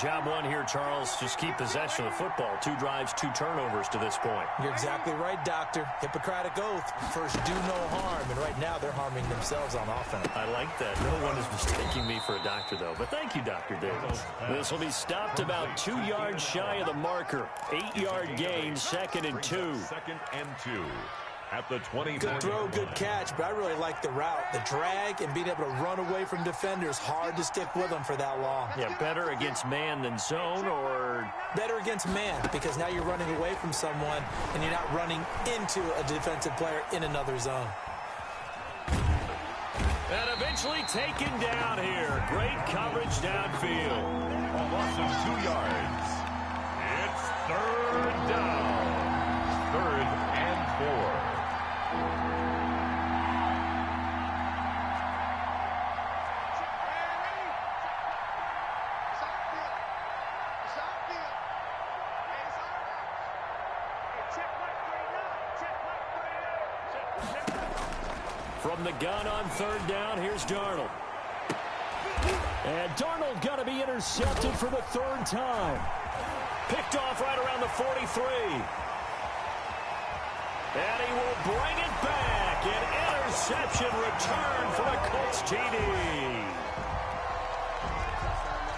Job one here, Charles. Just keep possession of the football. 2 drives, 2 turnovers to this point. You're exactly right, Doctor. Hippocratic oath. First, do no harm. And right now, they're harming themselves on offense. I like that. No one is mistaking me for a doctor, though. But thank you, Dr. Davis. This will be stopped about 2 yards shy of the marker. 8-yard gain, 2nd and 2. 2nd and 2. At the 20. Good throw, good catch, but I really like the route. The drag and being able to run away from defenders. Hard to stick with them for that long. Yeah, better against man than zone, or better against man, because now you're running away from someone and you're not running into a defensive player in another zone. And eventually taken down here. Great coverage downfield. A loss of 2 yards. It's 3rd down. 3rd and 4. From the gun on 3rd down, here's Darnold. And Darnold got to be intercepted for the 3rd time. Picked off right around the 43. And he will bring it back. An interception return for a Colts TD.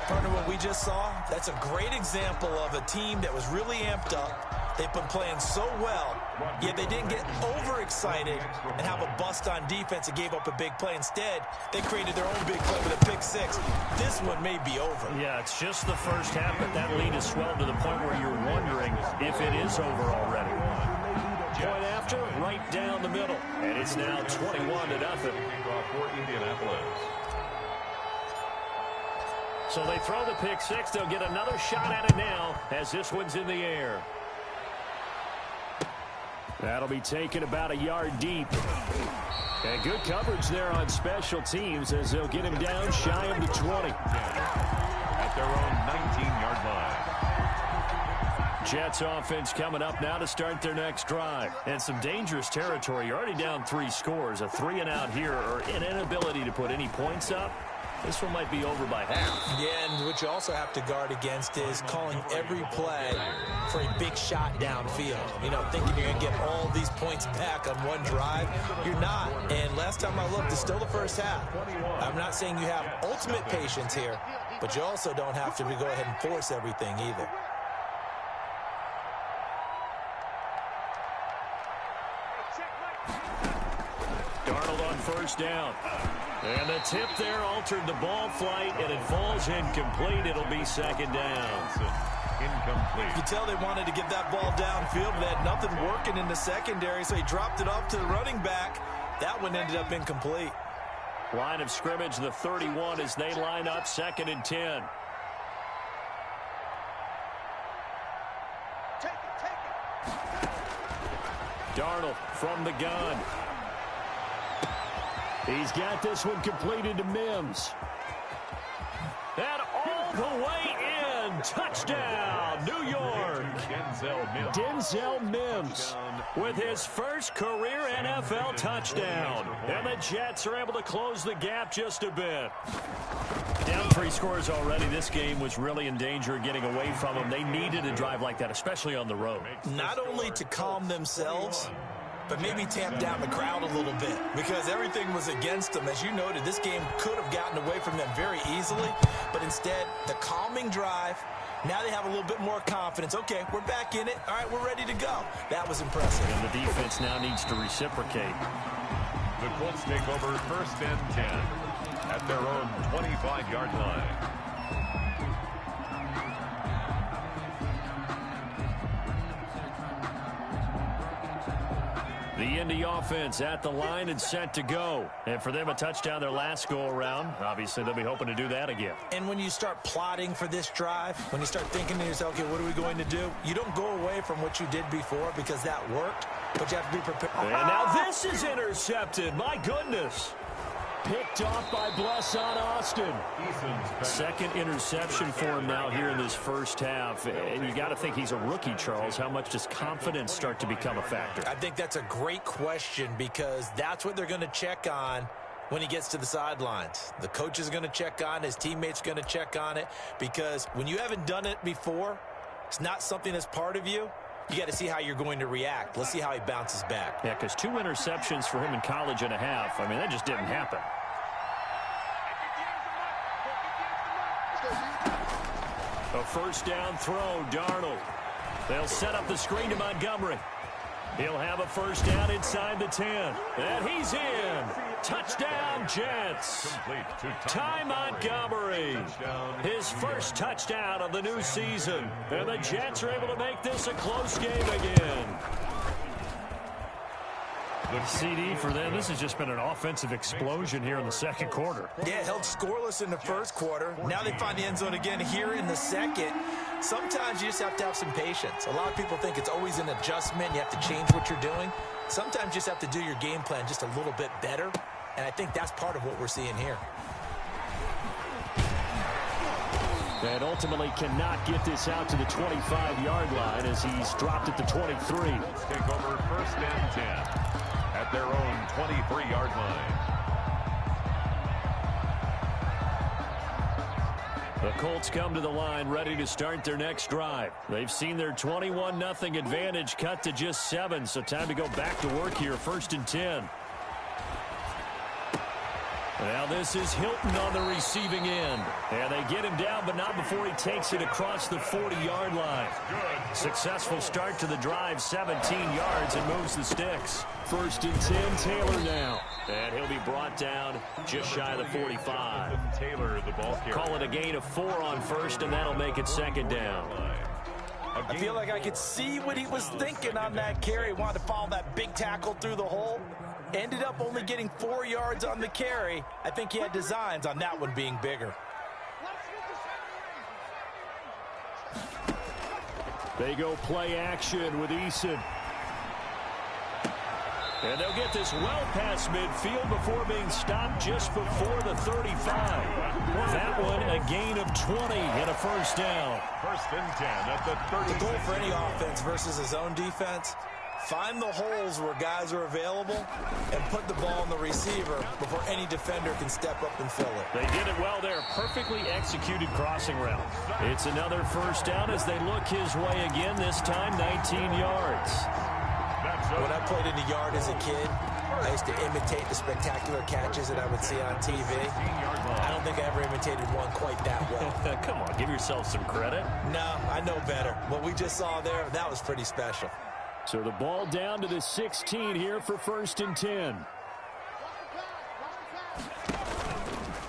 Partner, what we just saw, that's a great example of a team that was really amped up. They've been playing so well, yet they didn't get overexcited and have a bust on defense and gave up a big play. Instead, they created their own big play with a pick 6. This one may be over. Yeah, it's just the first half, but that lead has swelled to the point where you're wondering if it is over already. Point after, right down the middle. And it's now 21-0. For Indianapolis. So they throw the pick 6. They'll get another shot at it now as this one's in the air. That'll be taken about a yard deep. And good coverage there on special teams as they'll get him down shy of the 20. At their own 19-yard line. Jets offense coming up now to start their next drive. And some dangerous territory. You're already down 3 scores. A 3-and-out here or an inability to put any points up. This one might be over by half. Yeah, and what you also have to guard against is calling every play for a big shot downfield. You know, thinking you're going to get all these points back on one drive. You're not. And last time I looked, it's still the first half. I'm not saying you have ultimate patience here, but you also don't have to go ahead and force everything either. Darnold on 1st down. And the tip there altered the ball flight, and it falls incomplete. It'll be 2nd down. Incomplete. You can tell they wanted to get that ball downfield, but they had nothing working in the secondary, so he dropped it off to the running back. That one ended up incomplete. Line of scrimmage, the 31, as they line up 2nd and 10. Darnold from the gun. He's got this one completed to Mims. And all the way in. Touchdown, New York. Denzel Mims with his first career NFL touchdown. And the Jets are able to close the gap just a bit. Down 3 scores already. This game was really in danger of getting away from them. They needed a drive like that, especially on the road. Not only to calm themselves, but maybe tamp down the crowd a little bit because everything was against them. As you noted, this game could have gotten away from them very easily, but instead, the calming drive, now they have a little bit more confidence. Okay, we're back in it. All right, we're ready to go. That was impressive. And the defense now needs to reciprocate. The Colts take over 1st and 10 at their own 25-yard line. The Indy offense at the line and set to go. And for them, a touchdown their last go-around. Obviously, they'll be hoping to do that again. And when you start plotting for this drive, when you start thinking to yourself, okay, what are we going to do? You don't go away from what you did before because that worked, but you have to be prepared. And now this is intercepted. My goodness. Picked off by Blesson Austin. 2nd interception for him now here in this first half. And you got to think he's a rookie, Charles. How much does confidence start to become a factor? I think that's a great question because that's what they're going to check on when he gets to the sidelines. The coach is going to check on it. His teammates are going to check on it, because when you haven't done it before, it's not something that's part of you. You got to see how you're going to react. Let's see how he bounces back. Yeah, because 2 interceptions for him in college and a half. I mean, that just didn't happen. A first down throw, Darnold. They'll set up the screen to Montgomery. He'll have a first down inside the 10. And he's in. Touchdown, Jets. Ty Montgomery. His first touchdown of the new season. And the Jets are able to make this a close game again. The CD for them, this has just been an offensive explosion here in the second quarter. Yeah, held scoreless in the first quarter. Now they find the end zone again here in the second. Sometimes you just have to have some patience. A lot of people think it's always an adjustment. You have to change what you're doing. Sometimes you just have to do your game plan just a little bit better. And I think that's part of what we're seeing here. And ultimately cannot get this out to the 25-yard line as he's dropped at the 23. Let's take over first and 10 at their own 23-yard line. The Colts come to the line ready to start their next drive. They've seen their 21-0 advantage cut to just 7, so time to go back to work here, first and 10. Now this is Hilton on the receiving end. And they get him down, but not before he takes it across the 40-yard line. Successful start to the drive, 17 yards, and moves the sticks. First and 10, Taylor now. And he'll be brought down just shy of the 45. Taylor, the ball carrier. Call it a gain of 4 on first, and that'll make it second down. I feel like I could see what he was thinking on that carry. Wanted to follow that big tackle through the hole. Ended up only getting 4 yards on the carry. I think he had designs on that one being bigger. They go play action with Eason. And they'll get this well past midfield before being stopped just before the 35. That one a gain of 20 and a first down. First and 10 at the 30. The goal for any offense versus his own defense, find the holes where guys are available and put the ball on the receiver before any defender can step up and fill it. They did it well there. Perfectly executed crossing route. It's another first down as they look his way again, this time 19 yards. When I played in the yard as a kid, I used to imitate the spectacular catches that I would see on TV. I don't think I ever imitated one quite that well. Come on, give yourself some credit. No, I know better. What we just saw there, that was pretty special. So the ball down to the 16 here for first and 10.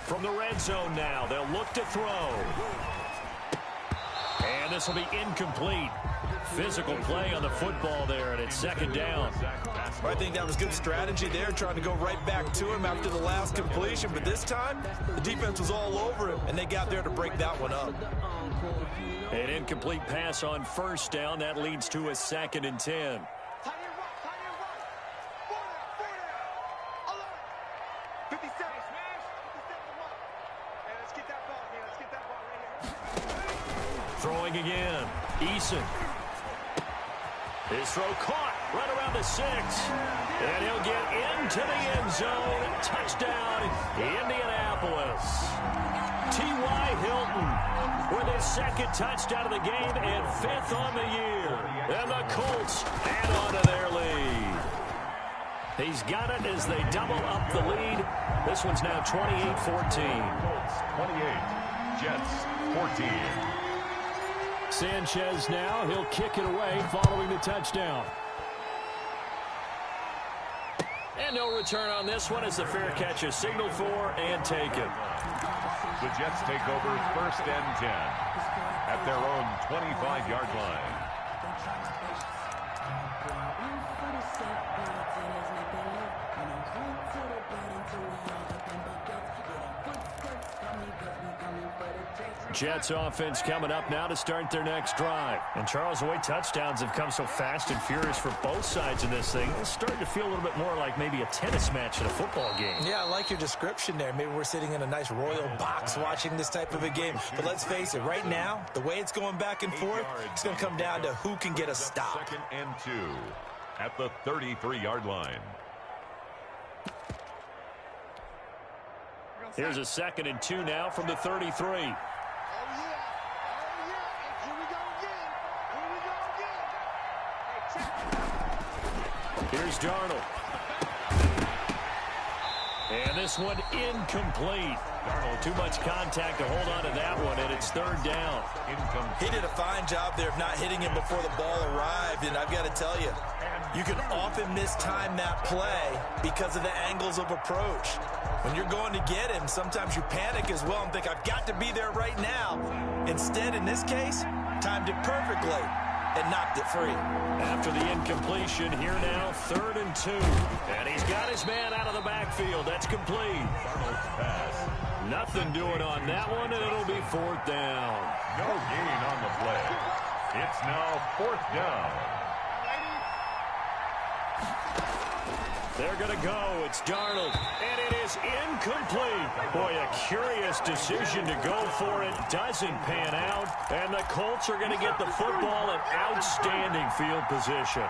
From the red zone now, they'll look to throw. And this will be incomplete. Physical play on the football there, and it's second down. I think that was good strategy there, trying to go right back to him after the last completion. But this time, the defense was all over him, and they got there to break that one up. An incomplete pass on first down. That leads to a second and 10. Throwing again. Eason. His throw caught right around the 6. And he'll get into the end zone. Touchdown, Indianapolis. T.Y. Hilton with his second touchdown of the game and 5th on the year. And the Colts add on to their lead. He's got it as they double up the lead. This one's now 28-14. Colts 28, Jets 14. Sanchez now, he'll kick it away following the touchdown. And no return on this one as the fair catch is signaled for and taken. The Jets take over first and 10 at their own 25-yard line. Jets offense coming up now to start their next drive. And Charles, the way touchdowns have come so fast and furious for both sides in this thing, it's starting to feel a little bit more like maybe a tennis match in a football game. Yeah, I like your description there. Maybe we're sitting in a nice royal box watching this type of a game. But let's face it, right now, the way it's going back and forth, it's going to come down to who can get a stop. Second and 2 at the 33-yard line. Here's a 2nd and 2 now from the 33. Here's Darnold. And this one incomplete. Darnold, too much contact to hold on to that one, and it's 3rd down. He did a fine job there of not hitting him before the ball arrived, and I've got to tell you, you can often mistime that play because of the angles of approach. When you're going to get him, sometimes you panic as well and think, I've got to be there right now. Instead, in this case, timed it perfectly and knocked it free. After the incompletion, here now, 3rd and 2. And he's got his man out of the backfield. That's complete. Nothing doing on that one, and it'll be 4th down. No gain on the play. It's now 4th down. They're going to go. It's Darnold, and it is incomplete. Boy, a curious decision to go for it. Doesn't pan out, and the Colts are going to get the football in outstanding field position.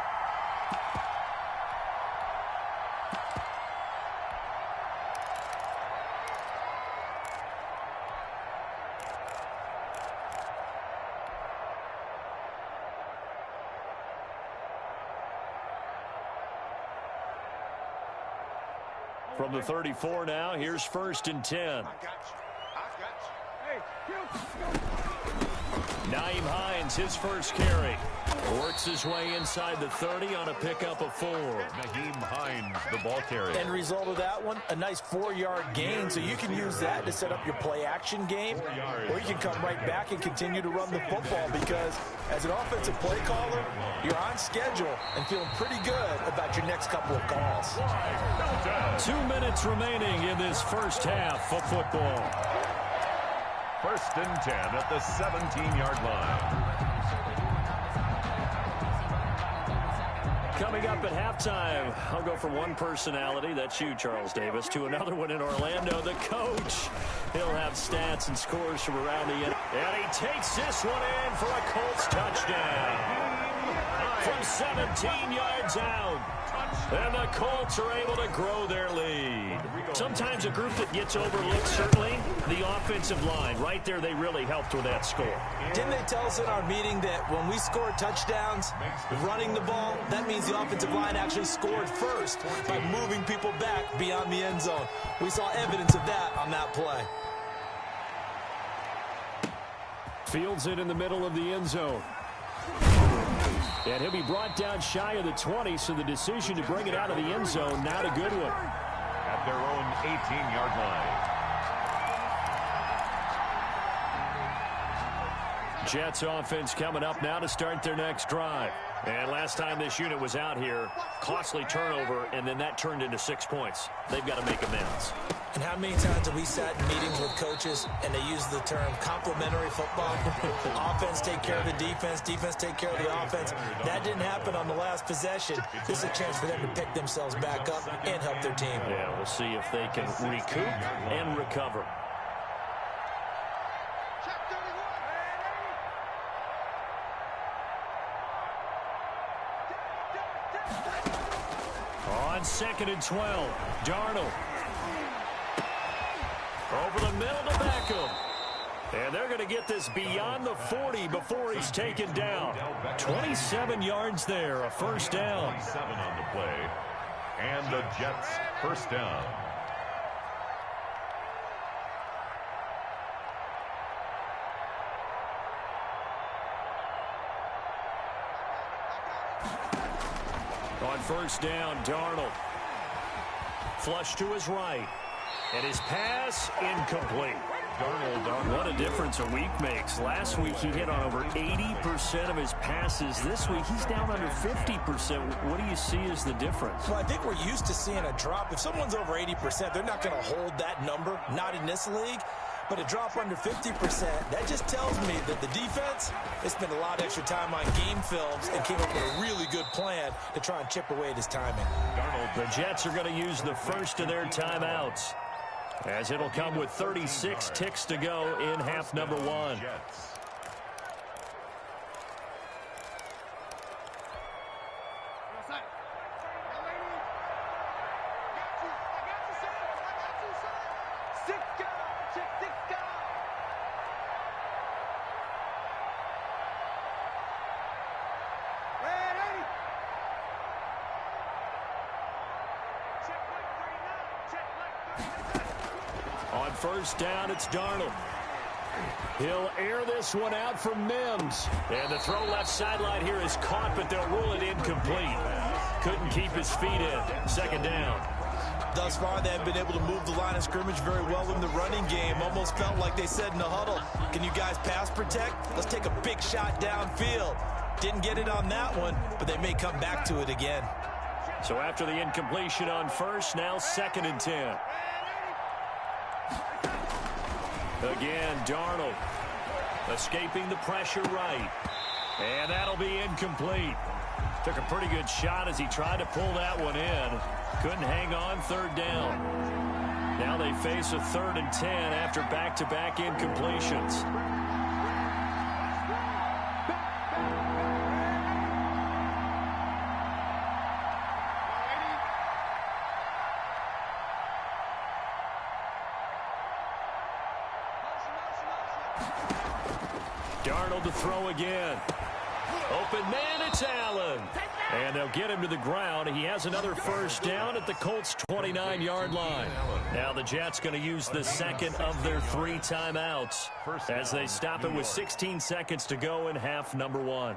From the 34 now, here's 1st and 10. Nyheim Hines, his first carry. Works his way inside the 30 on a pickup of 4. Nyheim Hines, the ball carrier. End result of that one, a nice 4-yard gain, so you can use that to set up your play-action game, or you can come right back and continue to run the football because as an offensive play caller, you're on schedule and feeling pretty good about your next couple of calls. 2 minutes remaining in this first half of football. 1st and 10 at the 17-yard line. Coming up at halftime, I'll go from one personality, that's you, Charles Davis, to another one in Orlando, the coach. He'll have stats and scores from around the end. And he takes this one in for a Colts touchdown. From 17 yards out. And the Colts are able to grow their lead. Sometimes a group that gets overlooked, certainly, the offensive line. Right there, they really helped with that score. Didn't they tell us in our meeting that when we score touchdowns, running the ball, that means the offensive line actually scored first by moving people back beyond the end zone. We saw evidence of that on that play. Fields it in the middle of the end zone. And he'll be brought down shy of the 20, so the decision to bring it out of the end zone, not a good one. At their own 18-yard line. Jets offense coming up now to start their next drive. And last time this unit was out here, costly turnover, and then that turned into 6 points. They've got to make amends. And how many times have we sat in meetings with coaches and they use the term complementary football? Offense take care of the defense, defense take care of the offense. That didn't happen on the last possession. This is a chance for them to pick themselves back up and help their team. Yeah, we'll see if they can recoup and recover. On 2nd and 12, Darnold. Over the middle to Beckham. And they're going to get this beyond the 40 before he's taken down. 27 yards there, a first down. 27 on the play. And the Jets first down. On first down, Darnold. Flush to his right. And his pass incomplete. Darnold, what a difference a week makes. Last week he hit on over 80% of his passes. This week he's down under 50%. What do you see as the difference? Well, I think we're used to seeing a drop. If someone's over 80%, they're not going to hold that number, not in this league. But a drop under 50%, that just tells me that the defense has spent a lot of extra time on game films and came up with a really good plan to try and chip away at his timing. Darnold, the Jets are going to use the first of their timeouts, as it'll come with 36 ticks to go in half number 1. Sit down. first down, it's Darnold. He'll air this one out for Mims. And the throw left sideline here is caught, but they'll rule it incomplete. Couldn't keep his feet in. Second down. Thus far, they have been able to move the line of scrimmage very well in the running game. Almost felt like they said in the huddle, can you guys pass protect? Let's take a big shot downfield. Didn't get it on that one, but they may come back to it again. So after the incompletion on first, now 2nd and 10. Again, Darnold escaping the pressure right. And that'll be incomplete. Took a pretty good shot as he tried to pull that one in. Couldn't hang on, 3rd down. Now they face a 3rd and 10 after back-to-back incompletions. Darnold to throw again. Open man, it's Allen. And they'll get him to the ground. He has another first down at the Colts' 29-yard line. Now the Jets going to use the second of their 3 timeouts as they stop it with 16 seconds to go in half number 1.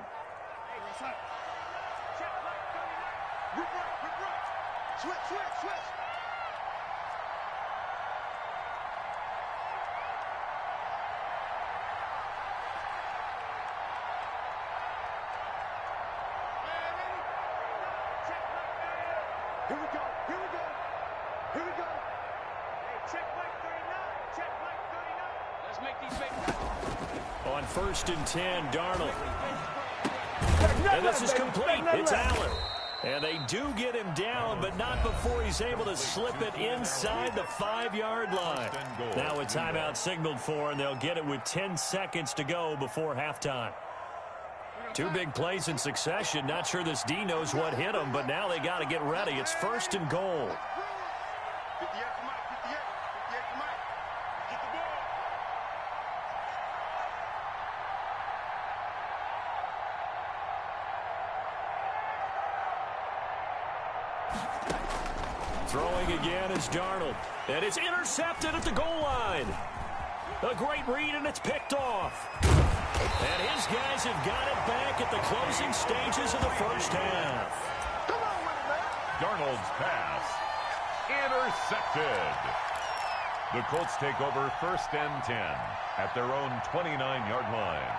On 1st and 10, Darnold. And this is complete. It's Allen. And they do get him down, but not before he's able to slip it inside the 5-yard line. Now a timeout signaled for, and they'll get it with 10 seconds to go before halftime. 2 big plays in succession. Not sure this D knows what hit him, but now they got to get ready. It's 1st and goal. Throwing again is Darnold. And it's intercepted at the goal line. A great read, and it's picked off. And his guys have got it back at the closing stages of the first half. Darnold's pass intercepted. The Colts take over 1st and 10 at their own 29-yard line.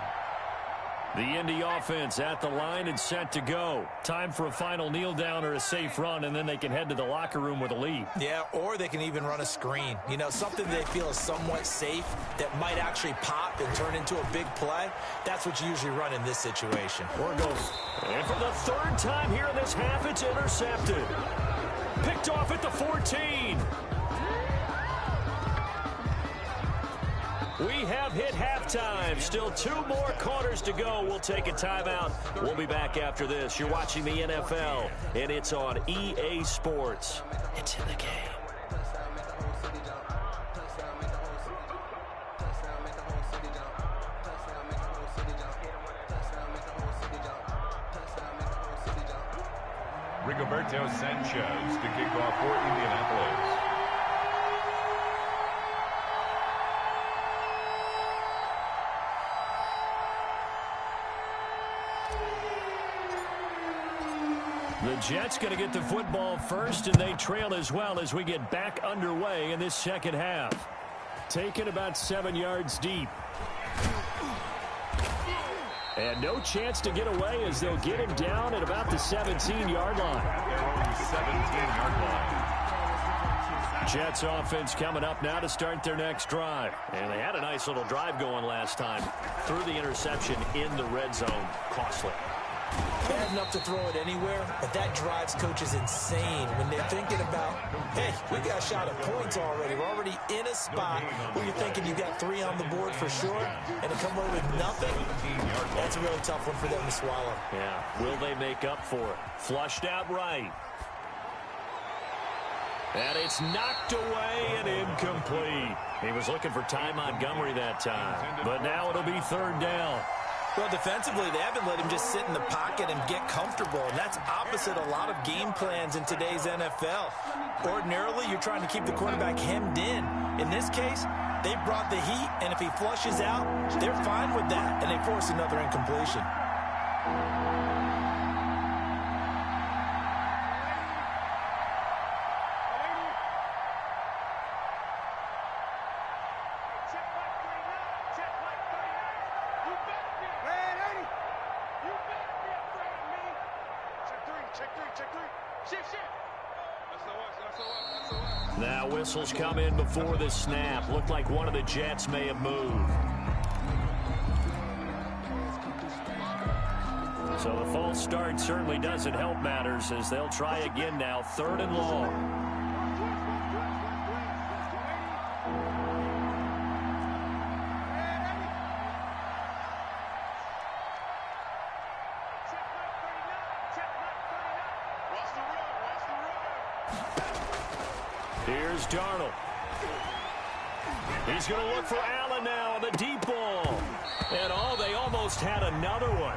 The Indy offense at the line and set to go. Time for a final kneel down or a safe run, and then they can head to the locker room with a lead. Yeah, or they can even run a screen. You know, something they feel is somewhat safe that might actually pop and turn into a big play. That's what you usually run in this situation. Or go. And for the 3rd time here in this half, it's intercepted. Picked off at the 14. We have hit halftime. Still 2 more quarters to go. We'll take a timeout. We'll be back after this. You're watching the NFL, and it's on EA Sports. It's in the game. Rigoberto Sanchez to kick off for Indianapolis. The Jets going to get the football first, and they trail as well as we get back underway in this second half. Taken about 7 yards deep. And no chance to get away as they'll get him down at about the 17-yard line. 17-yard line. Jets offense coming up now to start their next drive. And they had a nice little drive going last time. Threw the interception in the red zone. Costly. Bad enough to throw it anywhere, but that drives coaches insane when they're thinking about, hey, we got a shot at points already. We're already in a spot where you're thinking you got 3 on the board for sure, and to come away with nothing, that's a really tough one for them to swallow. Yeah, will they make up for it? Flushed out right. And it's knocked away and incomplete. He was looking for Ty Montgomery that time, but now it'll be 3rd down. Well, defensively, they haven't let him just sit in the pocket and get comfortable, and that's opposite a lot of game plans in today's NFL. Ordinarily, you're trying to keep the quarterback hemmed in. In this case, they brought the heat, and if he flushes out, they're fine with that, and they force another incompletion. Now whistles come in before the snap. Looked like one of the Jets may have moved. So the false start certainly doesn't help matters as they'll try again now. 3rd and long. Here's Darnold. He's going to look for Allen now on the deep ball. And they almost had another one.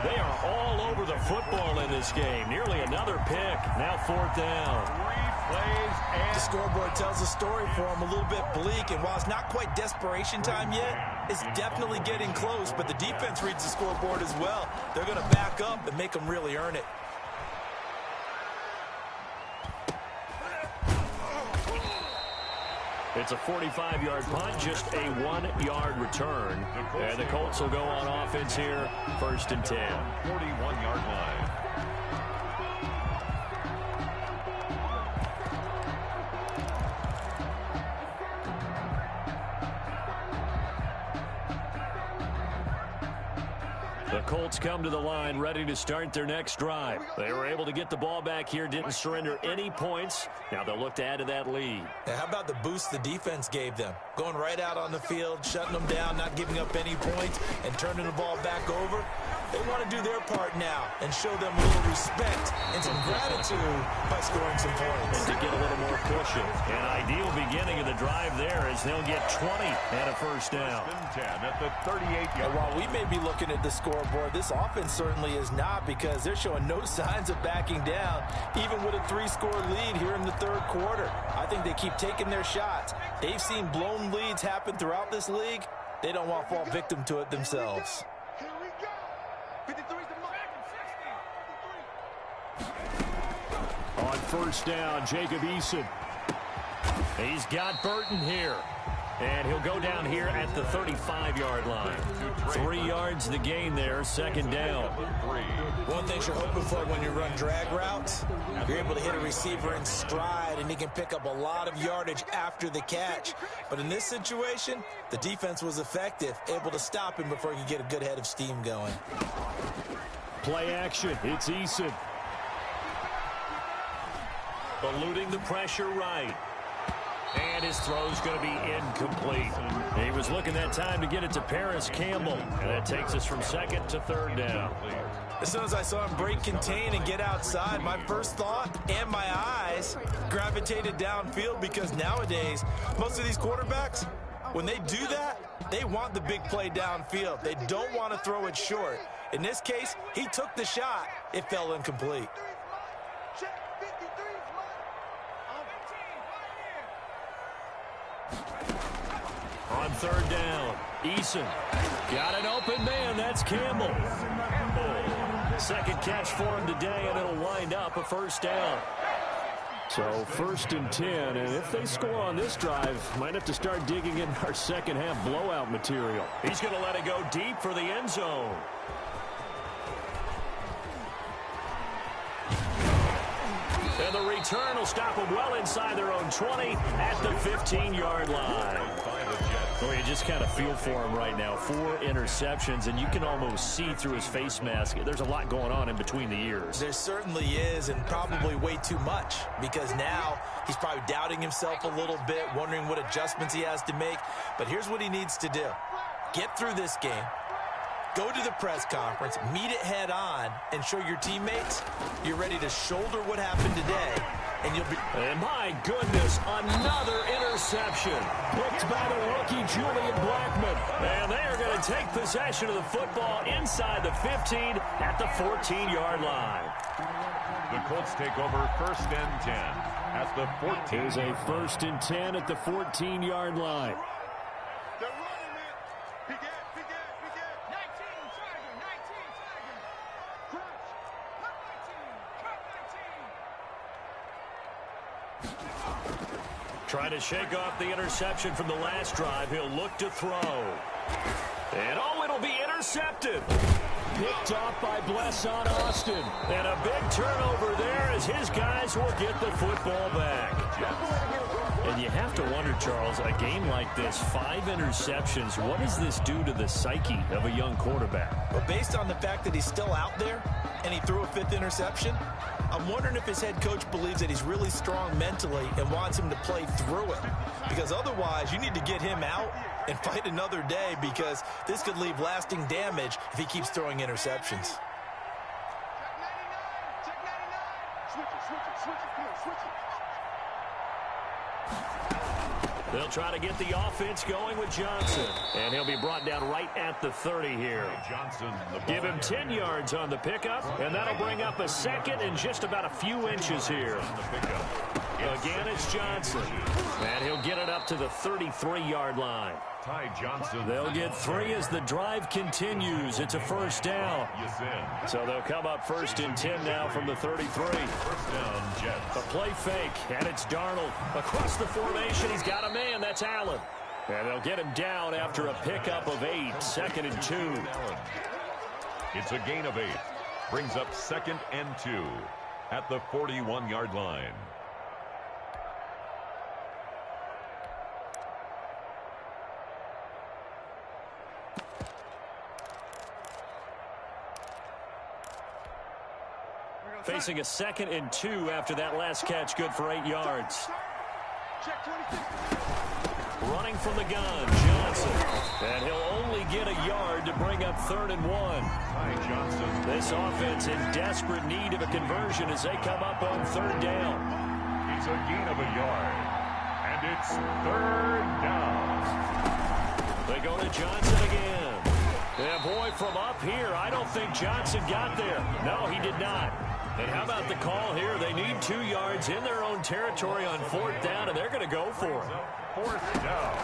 They are all over the football in this game. Nearly another pick. Now 4th down. 3 plays and the scoreboard tells a story for him, a little bit bleak. And while it's not quite desperation time yet, it's definitely getting close. But the defense reads the scoreboard as well. They're going to back up and make them really earn it. It's a 45-yard punt, just a 1-yard return. And the Colts will go on offense here, 1st and 10. 41-yard line. The Colts come to the line ready to start their next drive. They were able to get the ball back here, didn't surrender any points. Now they'll look to add to that lead. Now, how about the boost the defense gave them? Going right out on the field, shutting them down, not giving up any points, and turning the ball back over. They want to do their part now and show them a little respect and some gratitude by scoring some points. And to get a little more cushion. An ideal beginning of the drive there as they'll get 20 and a 1st down. 10 at the 38-yard. While we may be looking at the scoreboard, this offense certainly is not, because they're showing no signs of backing down, even with a 3-score lead here in the 3rd quarter. I think they keep taking their shots. They've seen blown leads happen throughout this league. They don't want to fall victim to it themselves. On 1st down, Jacob Eason. He's got Burton here. And he'll go down here at the 35-yard line. 3 yards the gain there, 2nd down. One thing you're hoping for when you run drag routes, you're able to hit a receiver in stride, and he can pick up a lot of yardage after the catch. But in this situation, the defense was effective, able to stop him before he could get a good head of steam going. Play action. It's Eason. Eluding the pressure right. And his throw's going to be incomplete. He was looking that time to get it to Paris Campbell. And that takes us from 2nd to 3rd down. As soon as I saw him break contain and get outside, my first thought and my eyes gravitated downfield, because nowadays, most of these quarterbacks, when they do that, they want the big play downfield. They don't want to throw it short. In this case, he took the shot. It fell incomplete. On 3rd down, Eason got an open man. That's Campbell. 2nd catch for him today, and it'll wind up a 1st down. So 1st and 10, and if they score on this drive, might have to start digging in our second half blowout material. He's going to let it go deep for the end zone. And the return will stop them well inside their own 20 at the 15-yard line. Well, you just kind of feel for him right now. 4 interceptions, and you can almost see through his face mask. There's a lot going on in between the ears. There certainly is, and probably way too much, because now he's probably doubting himself a little bit, wondering what adjustments he has to make. But here's what he needs to do. Get through this game. Go to the press conference, meet it head on, and show your teammates you're ready to shoulder what happened today And my goodness, another interception. Picked by the rookie Julian Blackmon. And they are going to take possession of the football inside the 15 at the 14-yard line. The Colts take over 1st and 10 at the 14. Here's a 1st and 10 at the 14-yard line. Trying to shake off the interception from the last drive. He'll look to throw. And oh, it'll be intercepted. Picked off by Blesson Austin. And a big turnover there as his guys will get the football back. And you have to wonder, Charles, a game like this, 5 interceptions, what does this do to the psyche of a young quarterback? Well, based on the fact that he's still out there and he threw a 5th interception, I'm wondering if his head coach believes that he's really strong mentally and wants him to play through it. Because otherwise, you need to get him out and fight another day, because this could leave lasting damage if he keeps throwing interceptions. They'll try to get the offense going with Johnson. And he'll be brought down right at the 30 here. Give him 10 yards on the pickup, and that'll bring up a 2nd and just about a few inches here. Again, it's Johnson. And he'll get it up to the 33-yard line. Ty Johnson. They'll get 3 as the drive continues. It's a 1st down. So they'll come up 1st and 10 now from the 33. 1st down, Jets. A play fake, and it's Darnold. Across the formation, he's got a man. That's Allen. And they'll get him down after a pickup of 8. 2nd and 2. It's a gain of 8. Brings up 2nd and 2 at the 41-yard line. Facing a 2nd and 2 after that last catch, good for 8 yards. Running from the gun, Johnson. And he'll only get a yard to bring up 3rd and 1. Ty Johnson. This offense in desperate need of a conversion as they come up on 3rd down. It's a gain of a yard. And it's 3rd down. They go to Johnson again. And boy, from up here, I don't think Johnson got there. No, he did not. And how about the call here? They need 2 yards in their own territory on 4th down, and they're going to go for it. 4th down.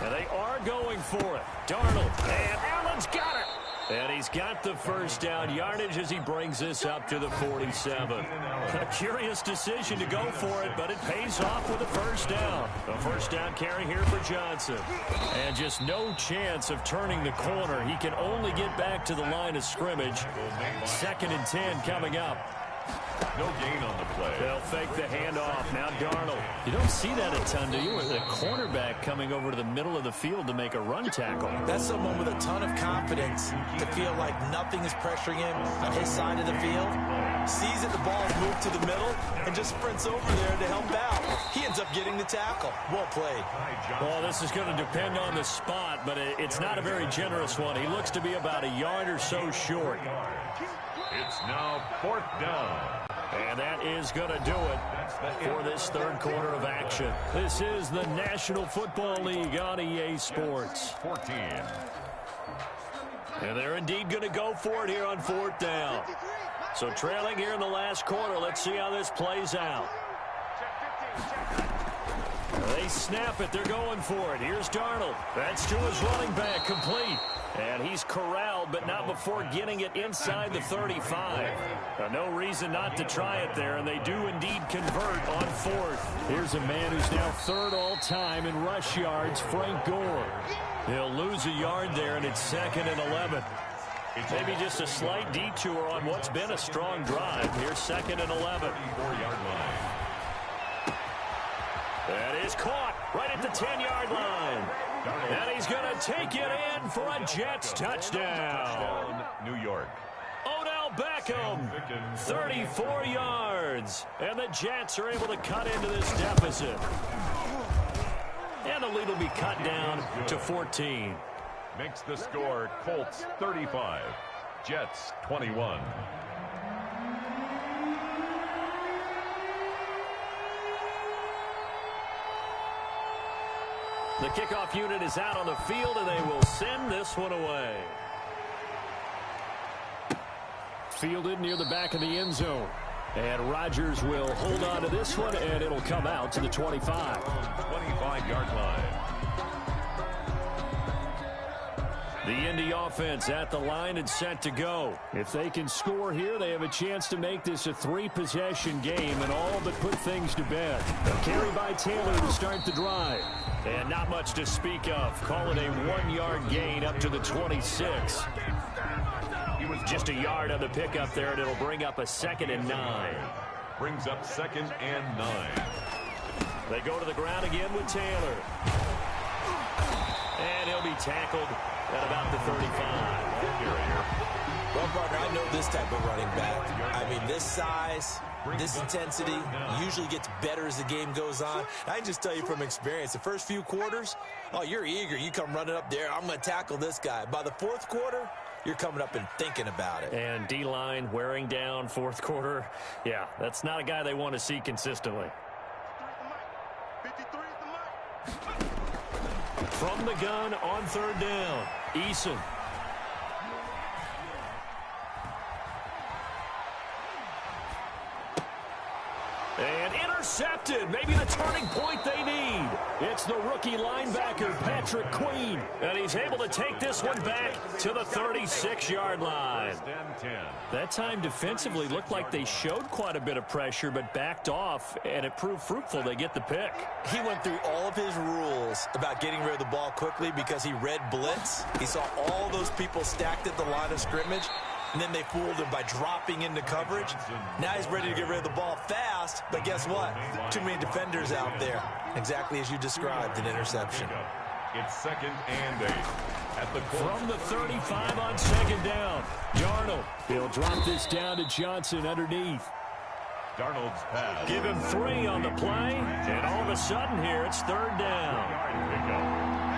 And they are going for it. Darnold, and Allen's got it. And he's got the 1st down yardage as he brings this up to the 47. A curious decision to go for it, but it pays off with a 1st down. A 1st down carry here for Johnson. And just no chance of turning the corner. He can only get back to the line of scrimmage. 2nd and 10 coming up. No gain on the play. They'll fake the handoff. Now Darnold. You don't see that a ton, do you? With a cornerback coming over to the middle of the field to make a run tackle. That's someone with a ton of confidence to feel like nothing is pressuring him on his side of the field. Sees that the ball is moved to the middle and just sprints over there to help out. He ends up getting the tackle. Well played. Well, this is going to depend on the spot, but it's not a very generous one. He looks to be about a yard or so short. It's now 4th down. And that is going to do it for this 3rd quarter of action. This is the National Football League on EA Sports. 14. And they're indeed going to go for it here on 4th down. So trailing here in the last quarter. Let's see how this plays out. They snap it. They're going for it. Here's Darnold. That's to his running back. Complete. And he's corralled, but not before getting it inside the 35. No reason not to try it there, and they do indeed convert on 4th. Here's a man who's now 3rd all-time in rush yards, Frank Gore. He'll lose a yard there, and it's 2nd and 11. Maybe just a slight detour on what's been a strong drive. Here's 2nd and 11. That is caught right at the 10-yard line. And he's going to take it in for a Jets touchdown. New York. Odell Beckham, 34 yards. And the Jets are able to cut into this deficit. And the lead will be cut down to 14. Makes the score Colts 35, Jets 21. The kickoff unit is out on the field, and they will send this one away. Fielded near the back of the end zone. And Rodgers will hold on to this one, and it'll come out to the 25. 25-yard line. The Indy offense at the line and set to go. If they can score here, they have a chance to make this a 3-possession game and all but put things to bed. A carry by Taylor to start the drive. And not much to speak of. Call it a 1-yard gain up to the 26. Just a yard on the pickup there, and it'll bring up a 2nd and 9. Brings up 2nd and 9. They go to the ground again with Taylor. And he'll be tackled at about the 35. Well, partner, I know this type of running back. I mean, this size, this intensity usually gets better as the game goes on. I can just tell you from experience, the first few quarters, oh, you're eager. You come running up there, I'm going to tackle this guy. By the fourth quarter, you're coming up and thinking about it. And D-line wearing down fourth quarter. Yeah, that's not a guy they want to see consistently. From the gun on 3rd down, Eason. And intercepted. Maybe the turning point they need. It's the rookie linebacker, Patrick Queen. And he's able to take this one back to the 36-yard line. That time defensively looked like they showed quite a bit of pressure but backed off, and it proved fruitful. They get the pick. He went through all of his rules about getting rid of the ball quickly because he read blitz. He saw all those people stacked at the line of scrimmage. And then they fooled him by dropping into coverage. Now he's ready to get rid of the ball fast, but guess what? Too many defenders out there. Exactly as you described, an interception. It's 2nd and 8. At the from the 35 on 2nd down, Darnold. He'll drop this down to Johnson underneath. Darnold's pass. Give him 3 on the play, and all of a sudden here it's 3rd down.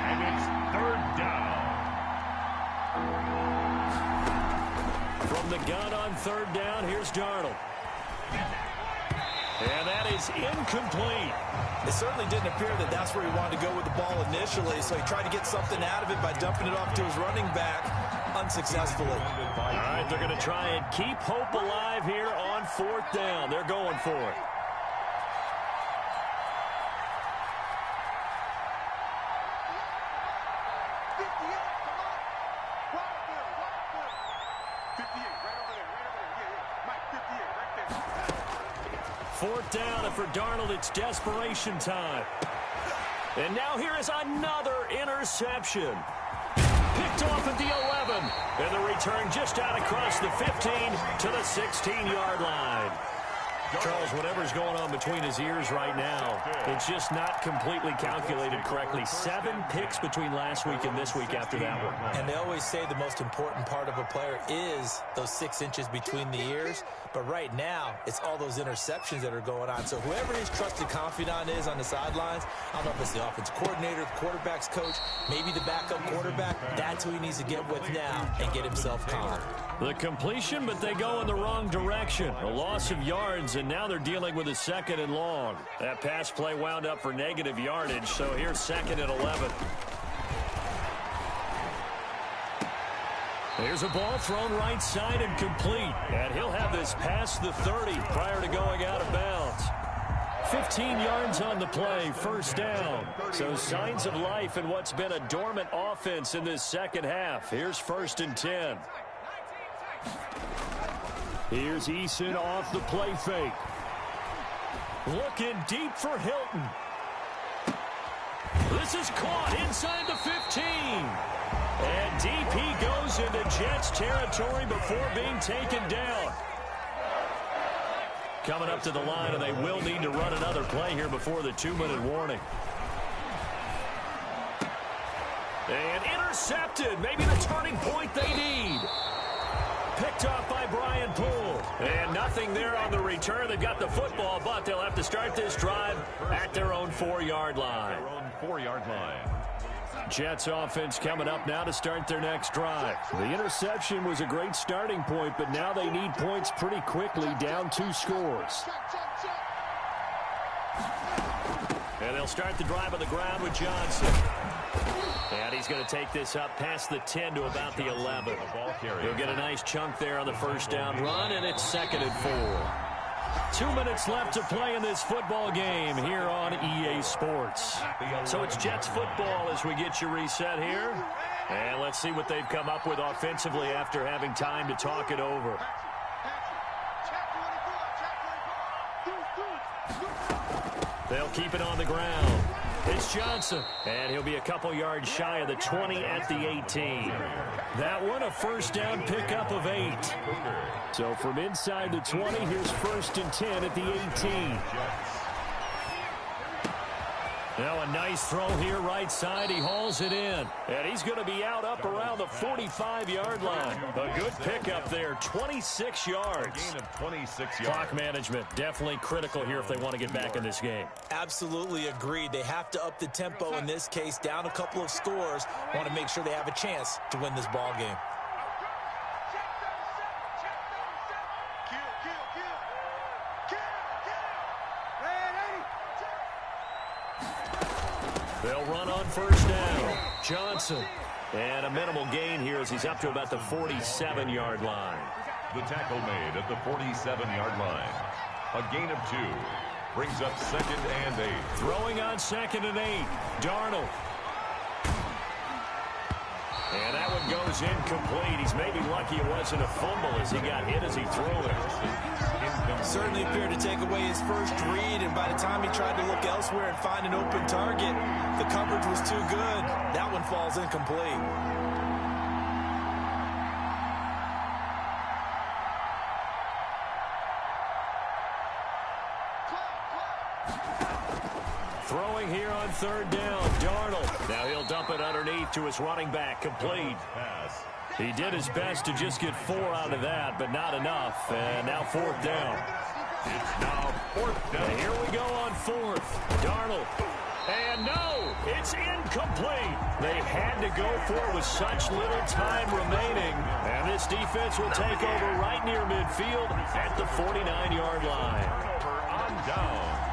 And it's 3rd down. From the gun on 3rd down, here's Darnold. And that is incomplete. It certainly didn't appear that that's where he wanted to go with the ball initially, so he tried to get something out of it by dumping it off to his running back unsuccessfully. All right, they're going to try and keep hope alive here on 4th down. They're going for it. Fourth down, and for Darnold, it's desperation time. And now here is another interception. Picked off at the 11. And the return just out across the 15 to the 16-yard line. Charles, whatever's going on between his ears right now, it's just not completely calculated correctly. 7 picks between last week and this week after that one. And they always say the most important part of a player is those 6 inches between the ears. But right now, it's all those interceptions that are going on. So whoever his trusted confidant is on the sidelines, I don't know if it's the offense coordinator, the quarterback's coach, maybe the backup quarterback, that's who he needs to get with now and get himself calm. The completion, but they go in the wrong direction. A loss of yards, and now they're dealing with a 2nd and long. That pass play wound up for negative yardage, so here's 2nd and 11. There's a ball thrown right side and complete. And he'll have this past the 30 prior to going out of bounds. 15 yards on the play, 1st down. So signs of life in what's been a dormant offense in this second half. Here's 1st and 10. Here's Eason off the play fake. Looking deep for Hilton. This is caught inside the 15. And DP goes into Jets territory before being taken down. Coming up to the line, and they will need to run another play here before the 2-minute warning. And intercepted. Maybe the turning point they need. Picked off by Brian Poole. And nothing there on the return. They've got the football, but they'll have to start this drive at their own 4-yard line. Their own 4-yard line. Jets offense coming up now to start their next drive. The interception was a great starting point, but now they need points pretty quickly, down 2 scores. And they'll start the drive on the ground with Johnson. And he's going to take this up past the 10 to about the 11. He'll get a nice chunk there on the first down run, and it's 2nd and 4. 2 minutes left to play in this football game here on EA Sports. So it's Jets football as we get you reset here. And let's see what they've come up with offensively after having time to talk it over. They'll keep it on the ground. It's Johnson, and he'll be a couple yards shy of the 20 at the 18. That one, a first down pickup of 8. So from inside the 20, here's 1st and 10 at the 18. Now a nice throw here right side. He hauls it in. And he's going to be out up around the 45-yard line. A good pickup there, 26 yards. A gain of 26 yards. Clock management, definitely critical here if they want to get back in this game. Absolutely agreed. They have to up the tempo in this case, down a couple of scores. Want to make sure they have a chance to win this ball game. They'll run on first down. Johnson. And a minimal gain here as he's up to about the 47-yard line. The tackle made at the 47-yard line. A gain of 2. Brings up 2nd and 8. Throwing on 2nd and 8. Darnold. And that one goes incomplete. He's maybe lucky it wasn't a fumble as he got hit as he threw it. Certainly appeared to take away his first read, and by the time he tried to look elsewhere and find an open target, the coverage was too good. That one falls incomplete. Throwing here on 3rd down, Darnold. Now he'll dump it underneath to his running back, complete. Pass. He did his best to just get 4 out of that, but not enough. And now 4th down. It's now 4th down. And here we go on 4th. Darnold. And no, it's incomplete. They had to go for it with such little time remaining. And this defense will take over right near midfield at the 49-yard line. On down.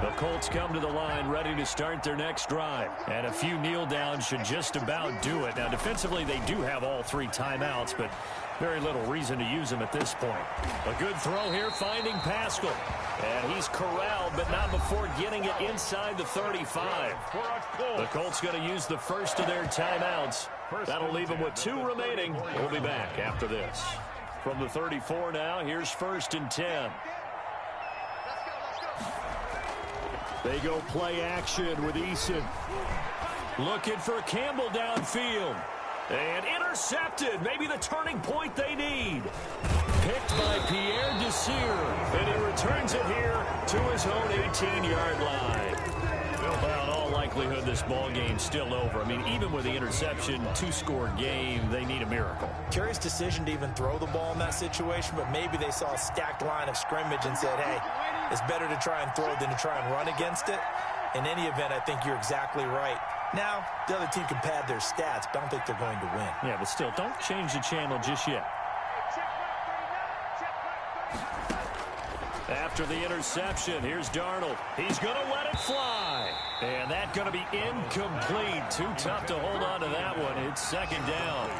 The Colts come to the line ready to start their next drive. And a few kneel downs should just about do it. Now, defensively, they do have all 3 timeouts, but very little reason to use them at this point. A good throw here, finding Pascal. And he's corralled, but not before getting it inside the 35. The Colts going to use the first of their timeouts. That'll leave them with 2 remaining. We'll be back after this. From the 34 now, here's 1st and 10. They go play action with Eason. Looking for Campbell downfield. And intercepted. Maybe the turning point they need. Picked by Pierre Desir. And he returns it here to his own 18-yard line. Well, in all likelihood, this ball game's still over. I mean, even with the interception, 2-score game, they need a miracle. Curious decision to even throw the ball in that situation, but maybe they saw a stacked line of scrimmage and said, hey, it's better to try and throw than to try and run against it. In any event, I think you're exactly right. Now, the other team can pad their stats, but I don't think they're going to win. Yeah, but still, don't change the channel just yet. After the interception, here's Darnold. He's going to let it fly. And that's going to be incomplete. Too tough to hold on to that one. It's 2nd down.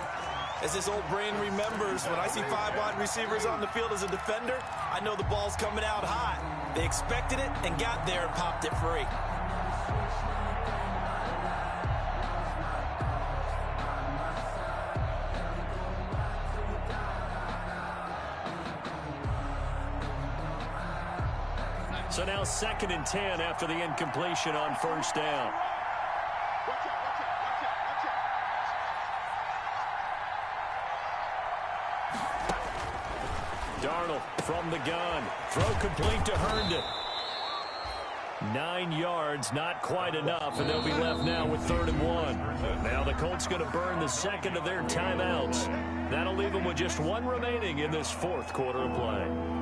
As this old brain remembers, when I see 5 wide receivers on the field as a defender, I know the ball's coming out hot. They expected it and got there and popped it free. So now 2nd and 10 after the incompletion on 1st down. Darnold from the gun. Throw complete to Herndon. 9 yards, not quite enough, and they'll be left now with 3rd and 1. Now the Colts going to burn the 2nd of their timeouts. That'll leave them with just 1 remaining in this 4th quarter of play.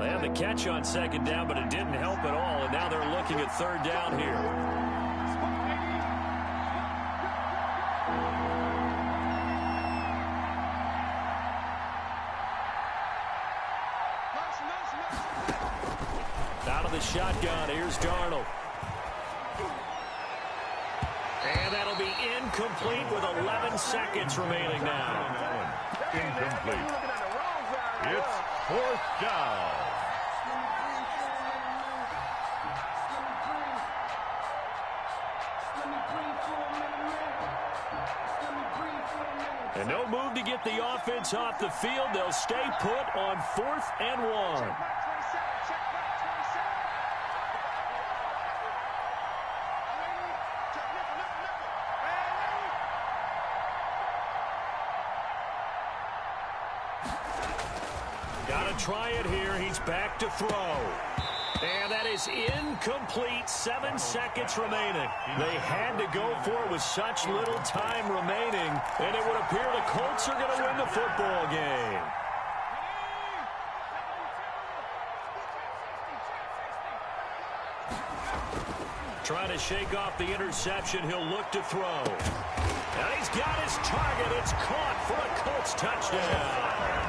They had the catch on second down, but it didn't help at all, and now they're looking at third down here. Out of the shotgun, here's Darnold. And that'll be incomplete with 11 seconds remaining now. Incomplete. It's fourth down. And no move to get the offense off the field. They'll stay put on 4th and 1. Got to try it here. He's back to throw. And that is incomplete. 7 seconds remaining. They had to go for it with such little time remaining, and it would appear the Colts are going to win the football game. Trying to shake off the interception. He'll look to throw. And he's got his target. It's caught for a Colts touchdown.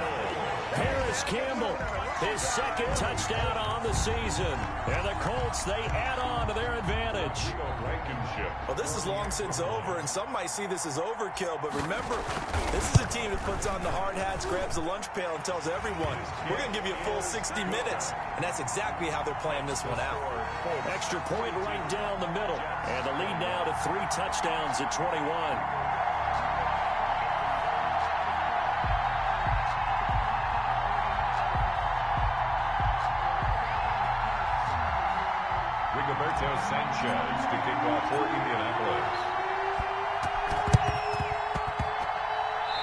Harris Campbell, his second touchdown on the season. And the Colts, they add on to their advantage. Well, this is long since over, and some might see this as overkill. But remember, this is a team that puts on the hard hats, grabs the lunch pail, and tells everyone, we're going to give you a full 60 minutes. And that's exactly how they're playing this one out. Extra point right down the middle. And the lead now to 3 touchdowns at 21. Rigoberto Sanchez to kick off for Indianapolis.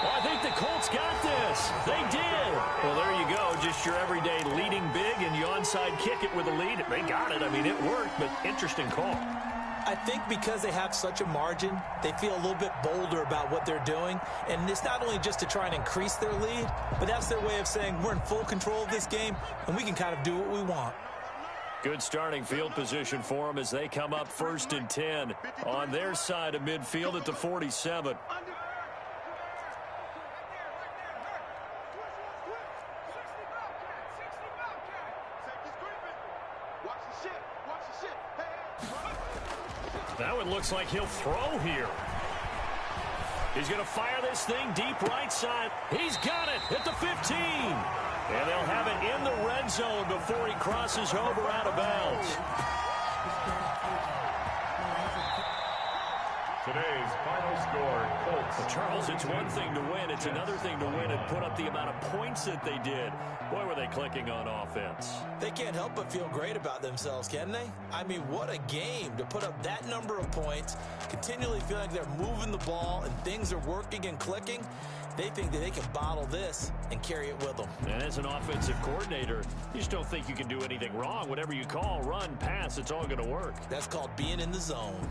Well, I think the Colts got this. They did. Well, there you go. Just your everyday leading big, and you onside kick it with a lead. They got it. I mean, it worked, but interesting call. I think because they have such a margin, they feel a little bit bolder about what they're doing. And it's not only just to try and increase their lead, but that's their way of saying we're in full control of this game, and we can kind of do what we want. Good starting field position for them as they come up 1st and 10 on their side of midfield at the 47. That one looks like he'll throw here. He's going to fire this thing deep right side. He's got it at the 15. And they'll have it in the red zone before he crosses over out of bounds. Today's final score, Colts. Well, Charles, it's one thing to win. It's another thing to win and put up the amount of points that they did. Boy, were they clicking on offense. They can't help but feel great about themselves, can they? I mean, what a game to put up that number of points, continually feeling like they're moving the ball and things are working and clicking. They think that they can bottle this and carry it with them. And as an offensive coordinator, you just don't think you can do anything wrong. Whatever you call, run, pass, it's all going to work. That's called being in the zone.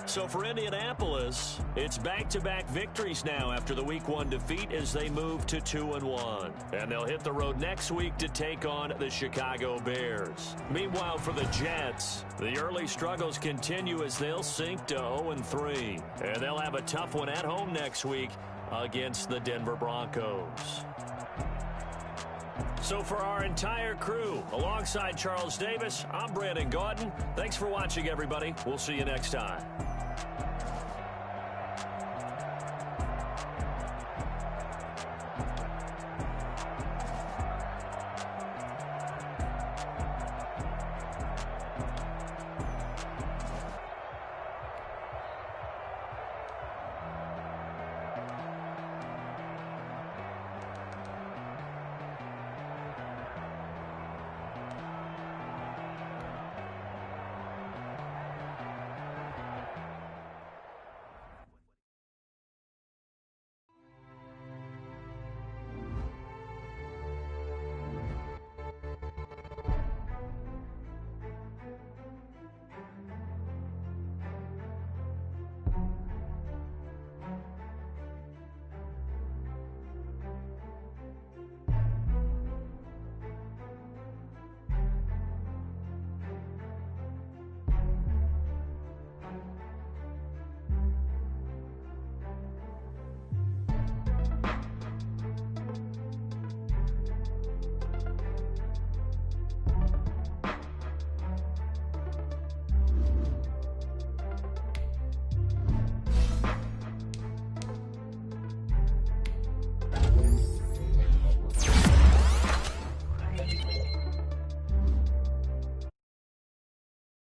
So for Indianapolis, it's back-to-back victories now after the Week 1 defeat as they move to 2-1. And they'll hit the road next week to take on the Chicago Bears. Meanwhile, for the Jets, the early struggles continue as they'll sink to 0-3. And they'll have a tough one at home next week against the Denver Broncos. So for our entire crew, alongside Charles Davis, I'm Brandon Gaudin. Thanks for watching, everybody. We'll see you next time.